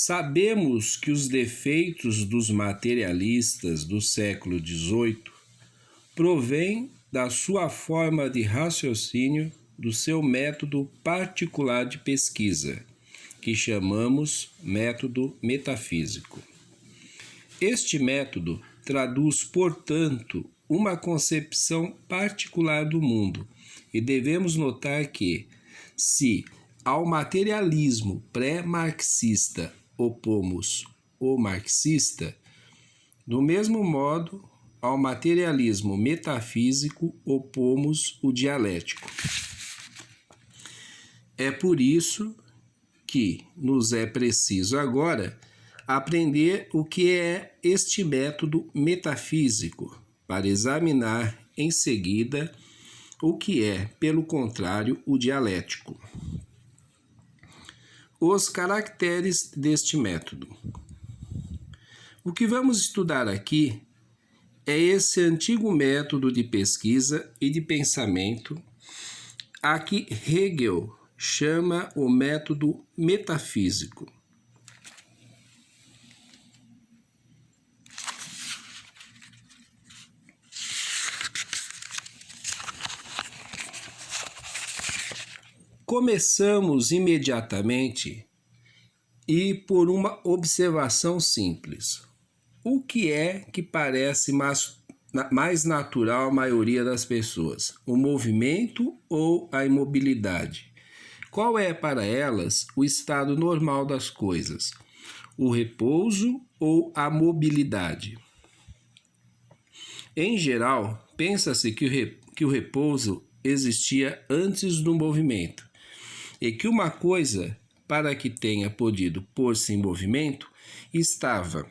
Sabemos que os defeitos dos materialistas do século XVIII provêm da sua forma de raciocínio, do seu método particular de pesquisa, que chamamos método metafísico. Este método traduz, portanto, uma concepção particular do mundo, e devemos notar que, se ao materialismo pré-marxista opomos o marxista, do mesmo modo, ao materialismo metafísico opomos o dialético. É por isso que nos é preciso agora aprender o que é este método metafísico, para examinar em seguida o que é, pelo contrário, o dialético. Os caracteres deste método. O que vamos estudar aqui é esse antigo método de pesquisa e de pensamento a que Hegel chama o método metafísico. Começamos imediatamente e por uma observação simples. O que é que parece mais natural à maioria das pessoas? O movimento ou a imobilidade? Qual é para elas o estado normal das coisas? O repouso ou a mobilidade? Em geral, pensa-se que o repouso existia antes do movimento e que uma coisa, para que tenha podido pôr-se em movimento, estava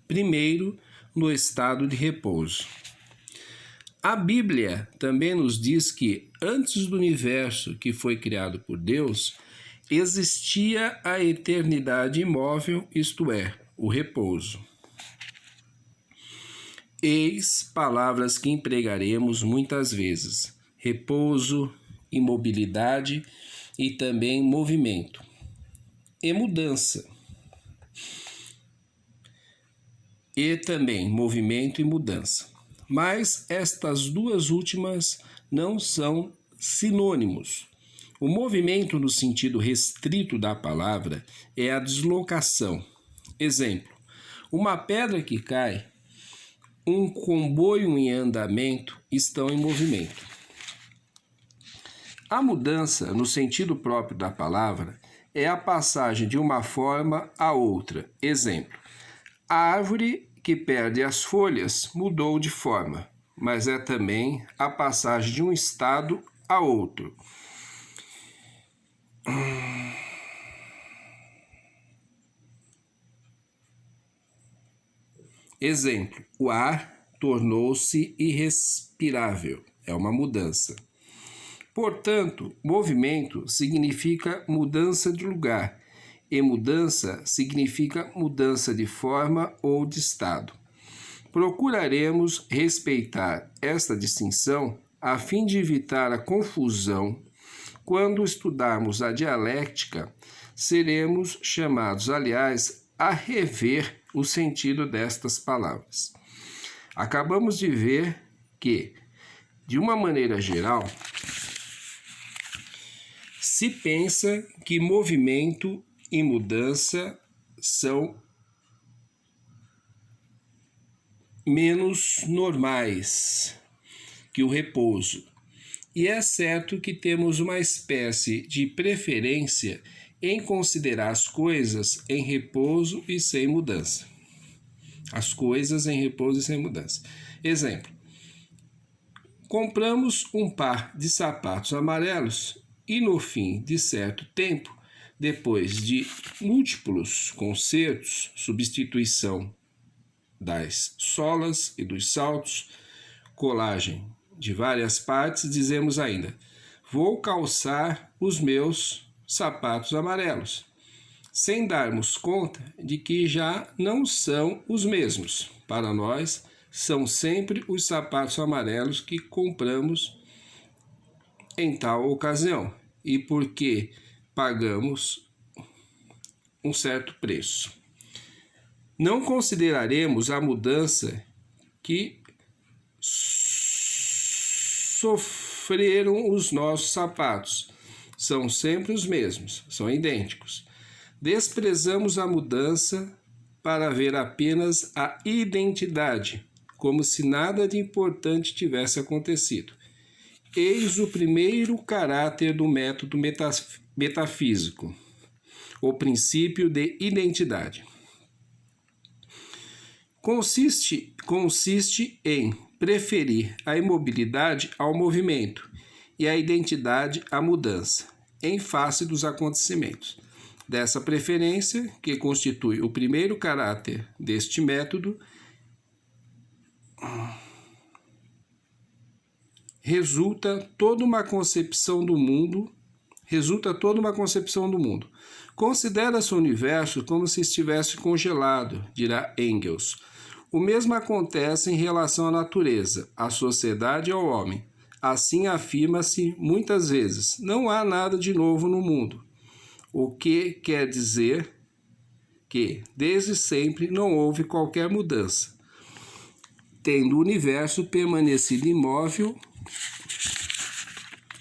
primeiro no estado de repouso. A Bíblia também nos diz que antes do universo que foi criado por Deus, existia a eternidade imóvel, isto é, o repouso. Eis palavras que empregaremos muitas vezes: repouso, imobilidade e também movimento e mudança. E também movimento e mudança. Mas estas duas últimas não são sinônimos. O movimento, no sentido restrito da palavra, é a deslocação. Exemplo: uma pedra que cai, um comboio em andamento estão em movimento. A mudança, no sentido próprio da palavra, é a passagem de uma forma a outra. Exemplo: a árvore que perde as folhas mudou de forma, mas é também a passagem de um estado a outro. Exemplo: o ar tornou-se irrespirável. É uma mudança. Portanto, movimento significa mudança de lugar, e mudança significa mudança de forma ou de estado. Procuraremos respeitar esta distinção a fim de evitar a confusão. Quando estudarmos a dialética, seremos chamados, aliás, a rever o sentido destas palavras. Acabamos de ver que, de uma maneira geral, se pensa que movimento e mudança são menos normais que o repouso. E é certo que temos uma espécie de preferência em considerar as coisas em repouso e sem mudança. As coisas em repouso e sem mudança. Exemplo: compramos um par de sapatos amarelos e no fim de certo tempo, depois de múltiplos consertos, substituição das solas e dos saltos, colagem de várias partes, dizemos ainda: vou calçar os meus sapatos amarelos, sem darmos conta de que já não são os mesmos. Para nós, são sempre os sapatos amarelos que compramos em tal ocasião, e porque pagamos um certo preço. Não consideraremos a mudança que sofreram os nossos sapatos. São sempre os mesmos, são idênticos. Desprezamos a mudança para ver apenas a identidade, como se nada de importante tivesse acontecido. Eis o primeiro caráter do método metafísico, o princípio de identidade. Consiste em preferir a imobilidade ao movimento e a identidade à mudança, em face dos acontecimentos. Dessa preferência, que constitui o primeiro caráter deste método, resulta toda uma concepção do mundo. Considera-se o universo como se estivesse congelado, dirá Engels. O mesmo acontece em relação à natureza, à sociedade e ao homem. Assim afirma-se muitas vezes: não há nada de novo no mundo, o que quer dizer que, desde sempre, não houve qualquer mudança, tendo o universo permanecido imóvel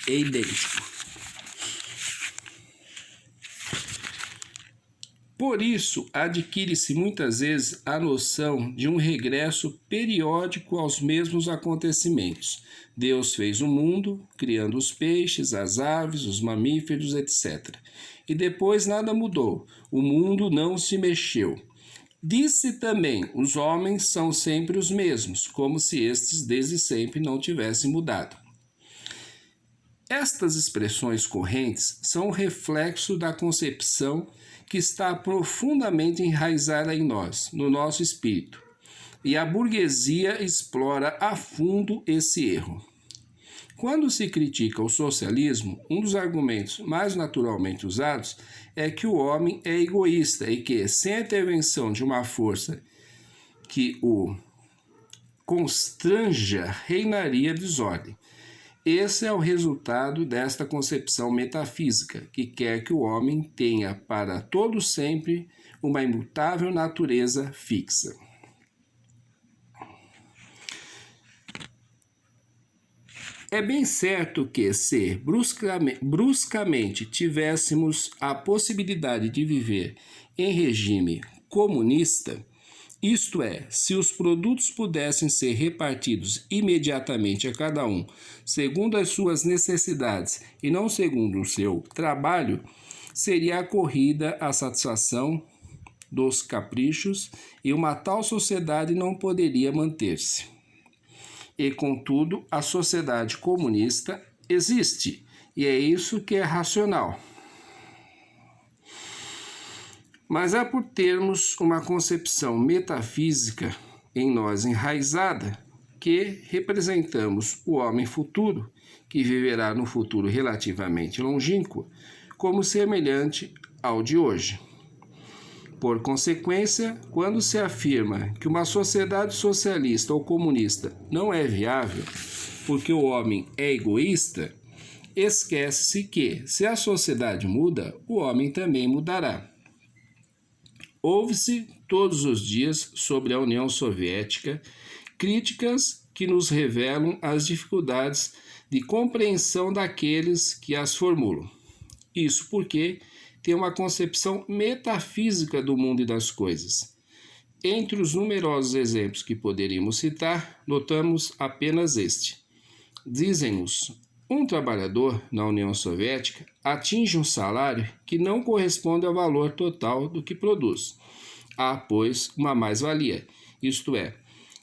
e idêntico. Por isso, adquire-se muitas vezes a noção de um regresso periódico aos mesmos acontecimentos. Deus fez o mundo, criando os peixes, as aves, os mamíferos, etc. E depois nada mudou, o mundo não se mexeu. Disse também: os homens são sempre os mesmos, como se estes desde sempre não tivessem mudado. Estas expressões correntes são o reflexo da concepção que está profundamente enraizada em nós, no nosso espírito, e a burguesia explora a fundo esse erro. Quando se critica o socialismo, um dos argumentos mais naturalmente usados é que o homem é egoísta e que, sem a intervenção de uma força que o constranja, reinaria desordem. Esse é o resultado desta concepção metafísica, que quer que o homem tenha para todo sempre uma imutável natureza fixa. É bem certo que, se bruscamente tivéssemos a possibilidade de viver em regime comunista, isto é, se os produtos pudessem ser repartidos imediatamente a cada um, segundo as suas necessidades e não segundo o seu trabalho, seria acorrida a satisfação dos caprichos e uma tal sociedade não poderia manter-se. E, contudo, a sociedade comunista existe, e é isso que é racional. Mas é por termos uma concepção metafísica em nós enraizada que representamos o homem futuro, que viverá no futuro relativamente longínquo, como semelhante ao de hoje. Por consequência, quando se afirma que uma sociedade socialista ou comunista não é viável porque o homem é egoísta, esquece-se que, se a sociedade muda, o homem também mudará. Ouve-se todos os dias sobre a União Soviética críticas que nos revelam as dificuldades de compreensão daqueles que as formulam. Isso porque tem uma concepção metafísica do mundo e das coisas. Entre os numerosos exemplos que poderíamos citar, notamos apenas este. Dizem-nos: um trabalhador na União Soviética atinge um salário que não corresponde ao valor total do que produz. Há, pois, uma mais-valia, isto é,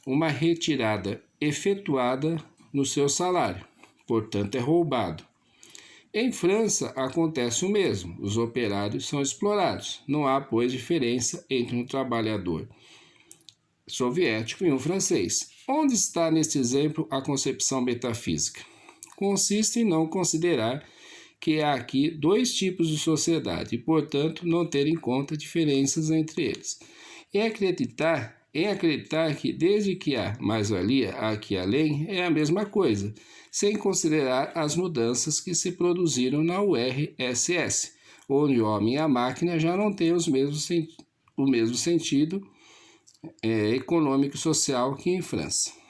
uma retirada efetuada no seu salário, portanto é roubado. Em França acontece o mesmo, os operários são explorados. Não há, pois, diferença entre um trabalhador soviético e um francês. Onde está, neste exemplo, a concepção metafísica? Consiste em não considerar que há aqui dois tipos de sociedade e, portanto, não ter em conta diferenças entre eles. Em acreditar que, desde que há mais-valia aqui além, é a mesma coisa, sem considerar as mudanças que se produziram na URSS, onde o homem e a máquina já não têm o mesmo sentido econômico e social que em França.